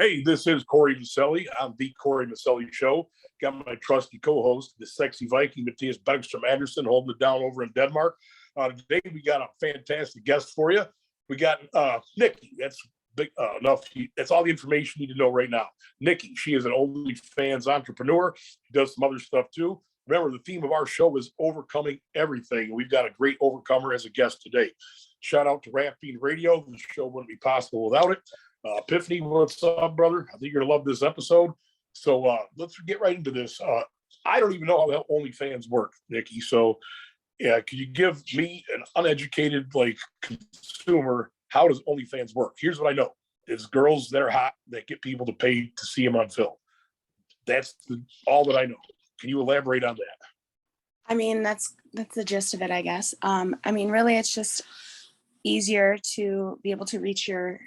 Hey, this is Corey Miceli on the Corey Miceli Show. Got my trusty co-host, the sexy Viking, Matthias Bergstrom Anderson, holding it down over in Denmark. Today we got a fantastic guest for you. We got Nikki. That's big enough. That's all the information you need to know right now. Nikki, she is an OnlyFans entrepreneur. She does some other stuff too. Remember, the theme of our show is overcoming everything. We've got a great overcomer as a guest today. Shout out to Rap Fiend Radio. The show wouldn't be possible without it. Epiphany, what's up, brother? I think you're gonna love this episode. So let's get right into this. I don't even know how OnlyFans work, Nikki. So yeah, could you give me, an uneducated consumer, how does OnlyFans work? Here's what I know: it's girls that are hot that get people to pay to see them on film. That's all that I know. Can you elaborate on that? I mean, that's the gist of it, I guess. I mean, really, it's just easier to be able to reach your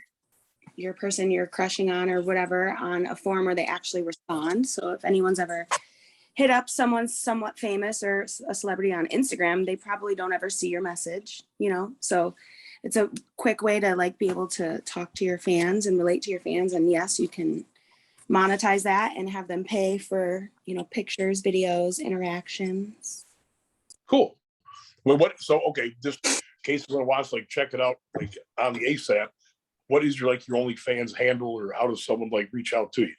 person you're crushing on or whatever on a form where they actually respond. So if anyone's ever hit up someone somewhat famous or a celebrity on Instagram, they probably don't ever see your message, So it's a quick way to be able to talk to your fans and relate to your fans. And yes, you can monetize that and have them pay for, pictures, videos, interactions. Cool. Well, just in case you want to watch, check it out, on the ASAP. What is your OnlyFans handle, or how does someone reach out to you?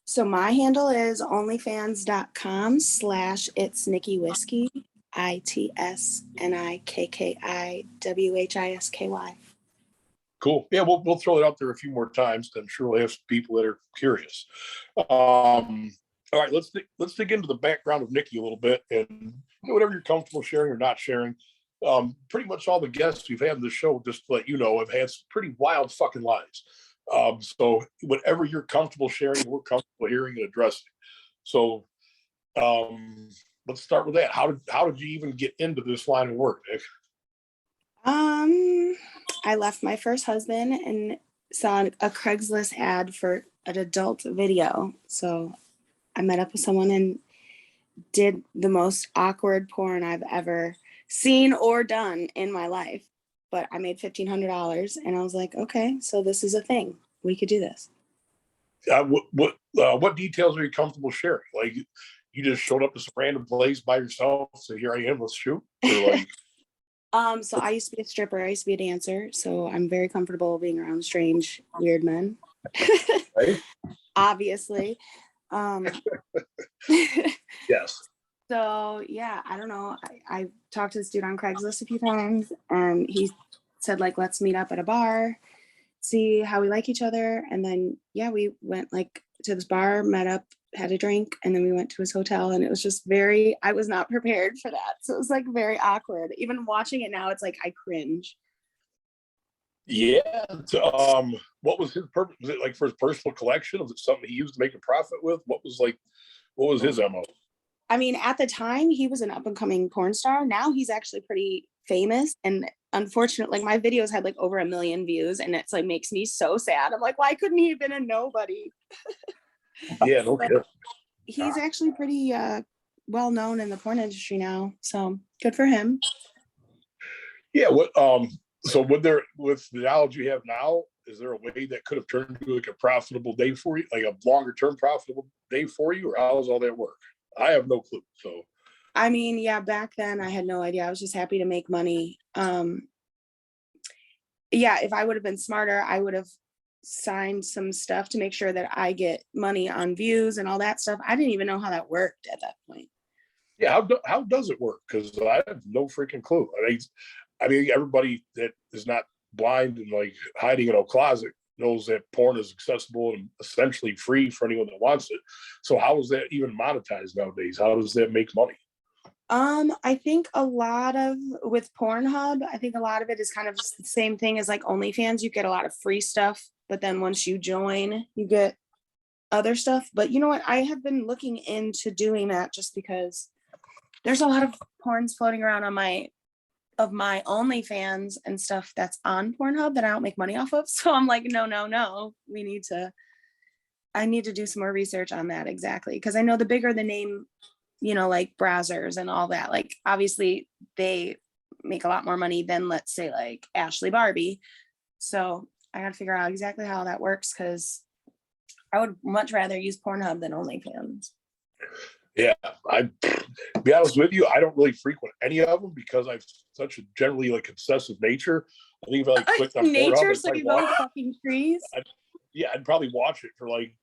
So my handle is onlyfans.com/it's Nikki Whisky, ITSNIKKIWHISKY. Cool. Yeah, we'll throw it out there a few more times. I'm sure we'll have some people that are curious. All right, let's dig into the background of Nikki a little bit, and whatever you're comfortable sharing or not sharing. Pretty much all the guests we've had in the show, just to let you know, have had some pretty wild fucking lives. So whatever you're comfortable sharing, we're comfortable hearing and addressing. So let's start with that. How did you even get into this line of work, Nick? I left my first husband and saw a Craigslist ad for an adult video. So I met up with someone and did the most awkward porn I've ever seen or done in my life. But I made $1,500 and I was like, okay, so this is a thing. We could do this. What details are you comfortable sharing? You just showed up to some random place by yourself, so here I am, let's shoot? Or so I used to be a stripper, I used to be a dancer, so I'm very comfortable being around strange, weird men. Right? Obviously. Yes. So yeah, I don't know. I talked to this dude on Craigslist a few times, and he said let's meet up at a bar, see how we like each other, and then we went to this bar, met up, had a drink, and then we went to his hotel, and it was just I was not prepared for that, so it was very awkward. Even watching it now, it's I cringe. Yeah. What was his purpose? Was it for his personal collection? Was it something he used to make a profit with? What was his MO? I mean, at the time, he was an up-and-coming porn star. Now he's actually pretty famous. And unfortunately, my videos had over 1 million views. And it's makes me so sad. I'm why couldn't he have been a nobody? Yeah, no kidding. He's actually pretty well-known in the porn industry now. So good for him. Yeah. So with the knowledge you have now, is there a way that could have turned into a profitable day for you, a longer-term profitable day for you, or how does all that work? I have no clue. So, I mean, yeah, back then I had no idea. I was just happy to make money. If I would have been smarter, I would have signed some stuff to make sure that I get money on views and all that stuff. I didn't even know how that worked at that point. Yeah, how does it work? Because I have no freaking clue. I mean, everybody that is not blind and hiding in a closet knows that porn is accessible and essentially free for anyone that wants it. So how is that even monetized nowadays? How does that make money? I think with Pornhub, I think a lot of it is kind of the same thing as OnlyFans. You get a lot of free stuff, but then once you join, you get other stuff. But you know what? I have been looking into doing that just because there's a lot of porns floating around on my OnlyFans and stuff that's on Pornhub that I don't make money off of. So I'm no. I need to do some more research on that exactly. Because I know the bigger the name, Brazzers and all that, obviously they make a lot more money than, let's say, Ashley Barbie. So I got to figure out exactly how that works, because I would much rather use Pornhub than OnlyFans. Yeah, I be honest with you, I don't really frequent any of them because I've such a generally like obsessive nature. I think if I like clicked on Nature, Pornhub, so you go fucking trees. I'd probably watch it for like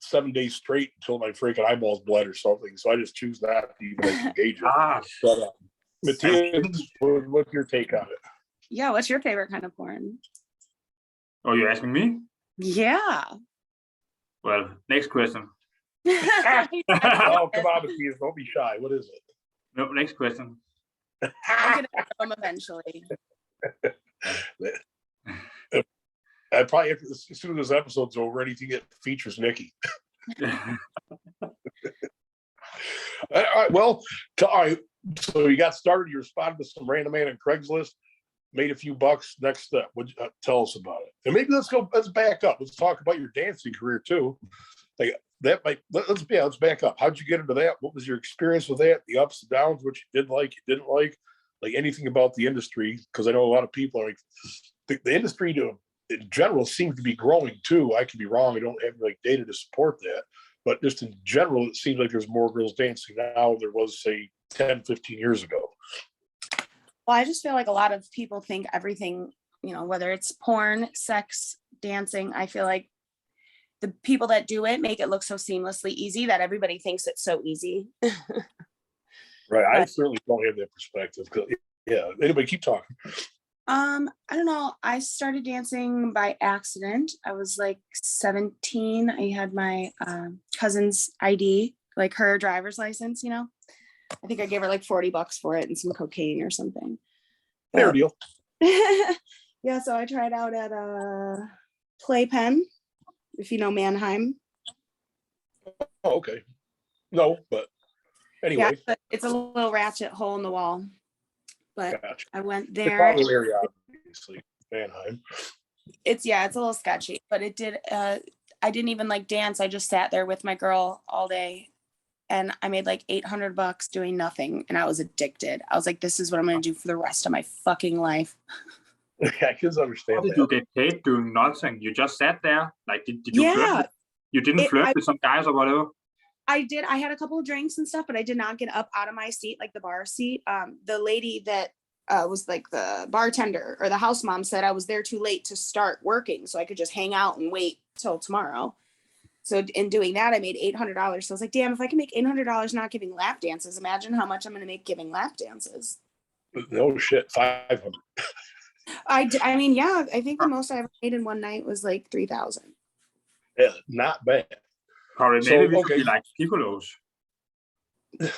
7 days straight until my freaking eyeballs bled or something. So I just choose not to even engage it. But Matthias, what's your take on it? Yeah, what's your favorite kind of porn? Oh, you're asking me? Yeah. Well, next question. Oh, come on, Matthias, don't be shy. What is it? No, next question. I'll get it from eventually. I probably as soon as this episode's over, anything that features Nikki. All right, well, so you got started. You responded to some random man on Craigslist, made a few bucks. Next step, tell us about it. And maybe let's back up. Let's talk about your dancing career too. Like that might let's back up. How'd you get into that? What was your experience with that? The ups and downs, what you did like, you didn't like anything about the industry? Because I know a lot of people are like the industry in general seems to be growing too. I could be wrong. I don't have like data to support that. But just in general, it seems like there's more girls dancing now than there was, say, 10, 15 years ago. Well, I just feel like a lot of people think everything, whether it's porn, sex, dancing, I feel like the people that do it make it look so seamlessly easy that everybody thinks it's so easy. Right. I certainly don't have that perspective. Yeah. Anybody keep talking. I don't know. I started dancing by accident. I was like 17. I had my cousin's ID, like her driver's license, I think I gave her like $40 for it and some cocaine or something. Fair deal. Yeah, so I tried out at a Playpen, if you know Mannheim. Oh, okay. No, but anyway. Yeah, it's a little ratchet hole in the wall. But gotcha. I went there. Area, obviously, Mannheim. It's a little sketchy, but it did. I didn't even like dance. I just sat there with my girl all day, and I made like $800 doing nothing, and I was addicted. I was like, "This is what I'm going to do for the rest of my fucking life." Yeah, I can understand. How did you get paid doing nothing? You just sat there, like did you? Yeah, you didn't flirt with some guys or whatever. I did. I had a couple of drinks and stuff, but I did not get up out of my seat, like the bar seat. The lady that was like the bartender or the house mom said I was there too late to start working, so I could just hang out and wait till tomorrow. So in doing that, I made $800. So I was like, damn, if I can make $800 not giving lap dances, imagine how much I'm going to make giving lap dances. No shit, 500. I mean, yeah, I think the most I ever made in one night was like 3,000. Yeah, not bad. Probably maybe we should be like picolos. So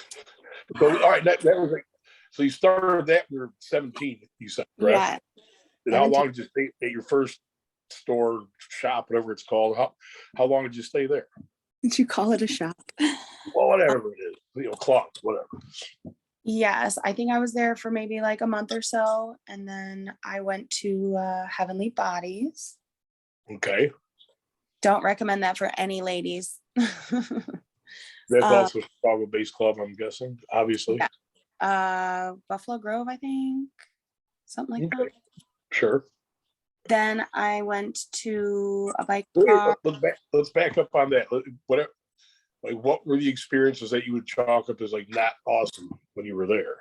all right, that was like, so you started that when you were 17, you said, correct? Yeah. And how long did you stay at your first store, shop, whatever it's called? How long did you stay there? Did you call it a shop? Well, whatever it is, club, whatever. Yes, I think I was there for maybe like a month or so, and then I went to Heavenly Bodies. Okay. Don't recommend that for any ladies. That's also a Chicago-based club, I'm guessing, obviously. Yeah. Buffalo Grove, I think, something like that. Sure. Then I went to a bike park. Let's back up on that. What were the experiences that you would chalk up as like not awesome when you were there?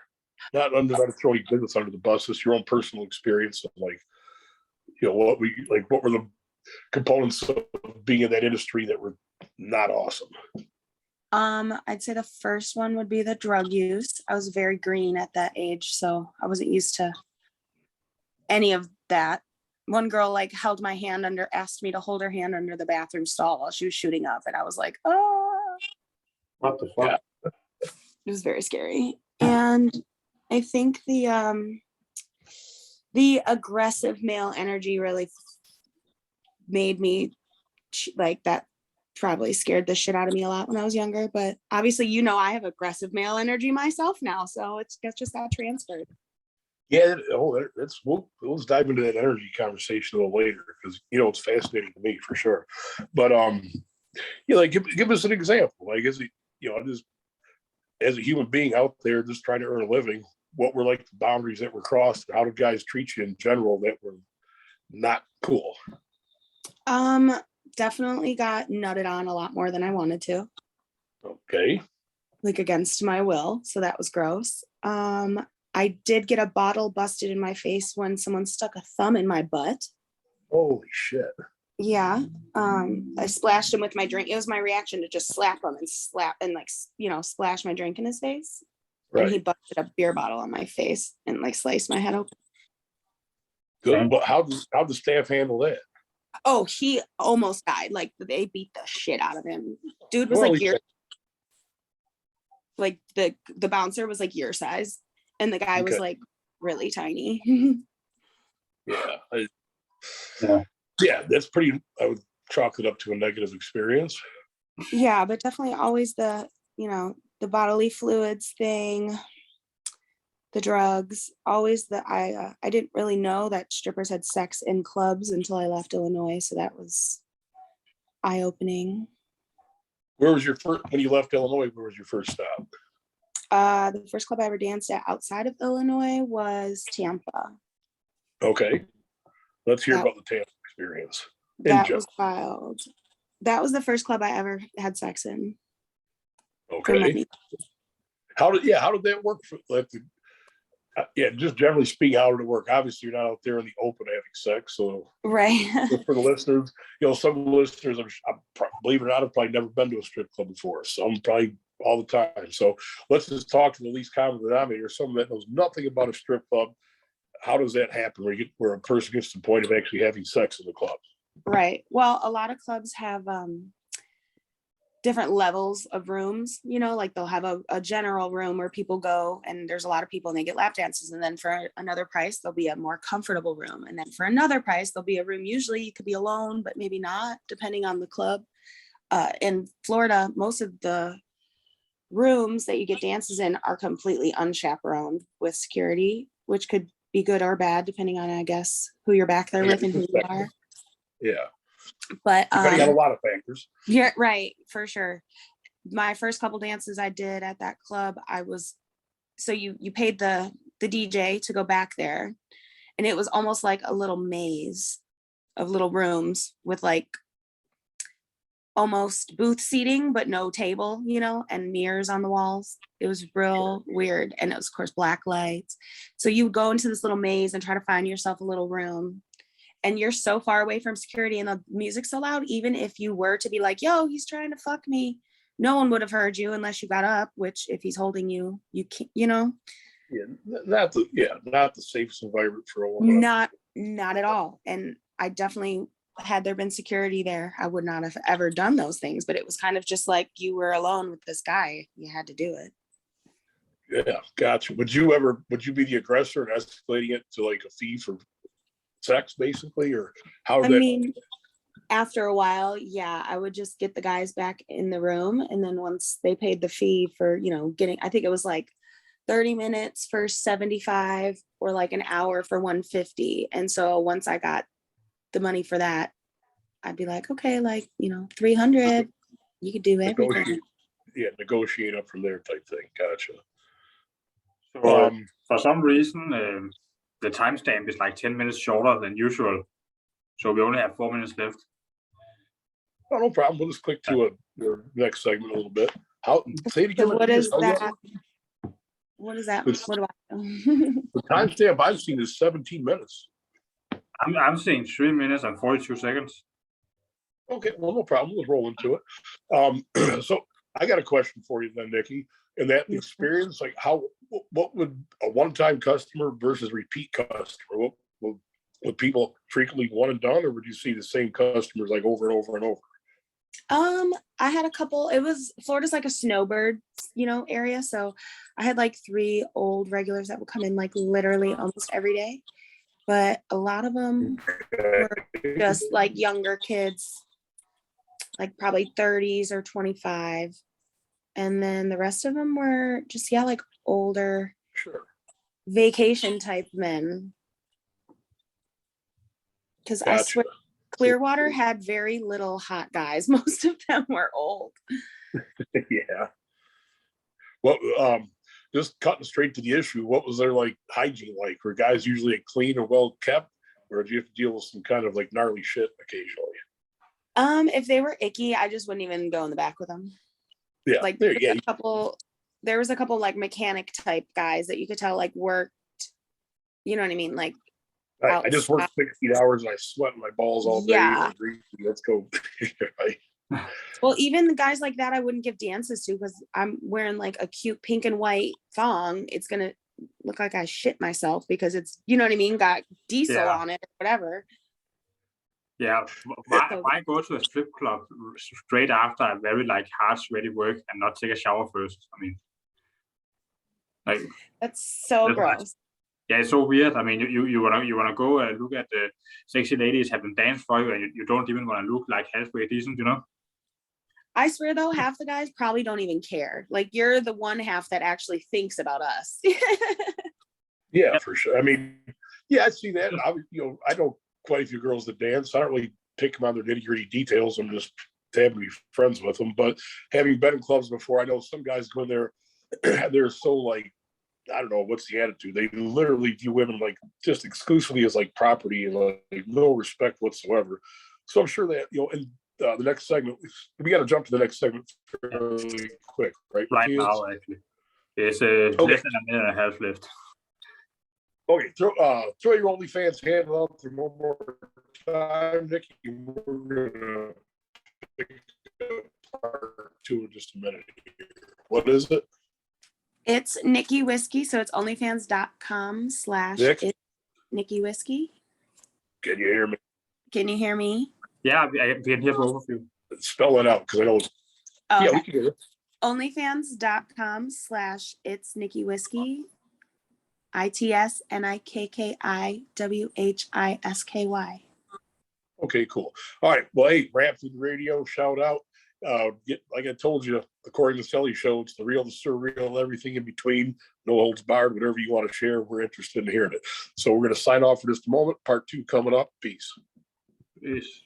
Not to throw your business under the bus, it's your own personal experience of like, what were the components of being in that industry that were not awesome? I'd say the first one would be the drug use. I was very green at that age, so I wasn't used to any of that. One girl like held my hand asked me to hold her hand under the bathroom stall while she was shooting up, and I was like, oh. What the fuck? Yeah. It was very scary. And I think the aggressive male energy really made me like that. Probably scared the shit out of me a lot when I was younger, but obviously, I have aggressive male energy myself now, so it's just got transferred. Yeah, let's dive into that energy conversation a little later because it's fascinating to me for sure. But give us an example. Like as a human being out there just trying to earn a living, what were like the boundaries that were crossed? How did guys treat you in general that were not cool? Definitely got nutted on a lot more than I wanted to, Okay. like against my will. So that was gross. I did get a bottle busted in my face when someone stuck a thumb in my butt. Holy shit. Yeah. I splashed him with my drink. It was my reaction to just slap him and splash my drink in his face. And he Right. busted a beer bottle on my face and like sliced my head open. Good. But how does the staff handle that? Oh, he almost died. Like they beat the shit out of him. Dude was Well, like the bouncer was like your size, and the guy was Okay. like really tiny. Yeah. Yeah. Yeah, that's pretty. I would chalk it up to a negative experience. Yeah, but definitely always the bodily fluids thing, the drugs, always I didn't really know that strippers had sex in clubs until I left Illinois, so that was eye-opening. Where was your first, when you left Illinois, where was your first stop? The first club I ever danced at outside of Illinois was Tampa. Okay. Let's hear That- about the Tampa experience. That was wild. That was the first club I ever had sex in. For Okay. money. How did that work for like just generally speaking, how did it work? Obviously you're not out there in the open having sex, so Right. for the listeners, some listeners I'm believe it or not have probably never been to a strip club before, some probably all the time. So let's just talk to the least common denominator, someone that knows nothing about a strip club. How does that happen where a person gets to the point of actually having sex in the club? Right. Well, a lot of clubs have different levels of rooms, like they'll have a general room where people go and there's a lot of people and they get lap dances. And then for another price, there'll be a more comfortable room. And then for another price, there'll be a room. Usually you could be alone, but maybe not, depending on the club. In Florida, most of the rooms that you get dances in are completely unchaperoned with security, which could be good or bad, depending on, I guess, who you're back there with and who you are. Yeah. But depending on a lot of factors. Yeah, right, for sure. My first couple dances I did at that club, so you paid the DJ to go back there, and it was almost like a little maze of little rooms with like almost booth seating, but no table, and mirrors on the walls. It was real weird. And it was, of course, black lights. So you would go into this little maze and try to find yourself a little room. And you're so far away from security and the music's so loud, even if you were to be like, yo, he's trying to fuck me, no one would have heard you unless you got up, which if he's holding you, you can't, Yeah, not the safest environment for a woman. Not at all. And I definitely, had there been security there, I would not have ever done those things, but it was kind of just like you were alone with this guy. You had to do it. Yeah, gotcha. Would you be the aggressor and escalating it to like a fee for sex, basically, or how? I mean, after a while, yeah, I would just get the guys back in the room, and then once they paid the fee for, getting, I think it was like 30 minutes for 75 or like an hour for 150. And so once I got the money for that, I'd be like, okay, like, 300, you could do everything. Negotiate up from there type thing. Gotcha. So for some reason, the timestamp is like 10 minutes shorter than usual. So we only have 4 minutes left. Oh, no problem. We'll just click to your next segment a little bit. Say it again. So what is that? What is that? What do I know? The timestamp I've seen is 17 minutes. I'm seeing 3 minutes and 42 seconds. Okay, well, no problem. We'll roll into it. So I got a question for you then, Nikki. In that experience, like what would a one-time customer versus repeat customer, would people frequently one and done, or would you see the same customers like over and over and over? I had a couple. Florida's like a snowbird, area. So I had like 3 old regulars that would come in like literally almost every day. But a lot of them were just like younger kids, like probably 30s or 25. And then the rest of them were just, like older, vacation type men. Because I swear Clearwater had very little hot guys. Most of them were old. Yeah. Well, just cutting straight to the issue, what was their like hygiene like? Were guys usually clean or well kept, or did you have to deal with some kind of like gnarly shit occasionally? If they were icky, I just wouldn't even go in the back with them. Yeah, Like there you go. there was a couple like mechanic type guys that you could tell like worked, you know what I mean? Like I just worked 16 hours and I sweat my balls all day. Yeah. Let's go. Well, even the guys like that, I wouldn't give dances to because I'm wearing like a cute pink and white thong. It's gonna look like I shit myself because it's, you know what I mean, got diesel on it, or whatever. Yeah, why go to a strip club straight after a very like hard sweaty work and not take a shower first? I mean, like that's so gross. Yeah, it's so weird. I mean, you wanna go and look at the sexy ladies having dance for you, and you don't even want to look like halfway decent, you know? I swear though, half the guys probably don't even care. Like you're the one half that actually thinks about us. Yeah, for sure. I mean, yeah, I see that. I know quite a few girls that dance. I don't really pick them on their nitty gritty details. I'm just happy to be friends with them. But having been in clubs before, I know some guys go in there, they're so like, I don't know what's the attitude. They literally view women like just exclusively as like property and like no respect whatsoever. So I'm sure that in the next segment, we got to jump to the next segment really quick, right? Right now, actually, it's less than a minute and a half left. Okay, throw your OnlyFans handle out there one more time, Nikki. We're gonna pick up part two in just a minute here. What is it? It's Nikki Whisky, so it's onlyfans.com/ Nikki Whisky. Can you hear me? Can you hear me? Yeah, I can hear both of you. Spell it out because I know it's Okay. yeah, we can hear it. Onlyfans.com/ it's Nikki Whisky. ITSNIKKIWHISKY. Okay, cool. All right. Well, hey, Rap Through the Radio, shout out. Like I told you, the Corey Miceli show, it's the real, the surreal, everything in between, no holds barred, whatever you want to share, we're interested in hearing it. So we're going to sign off for just a moment. Part two coming up. Peace. Peace.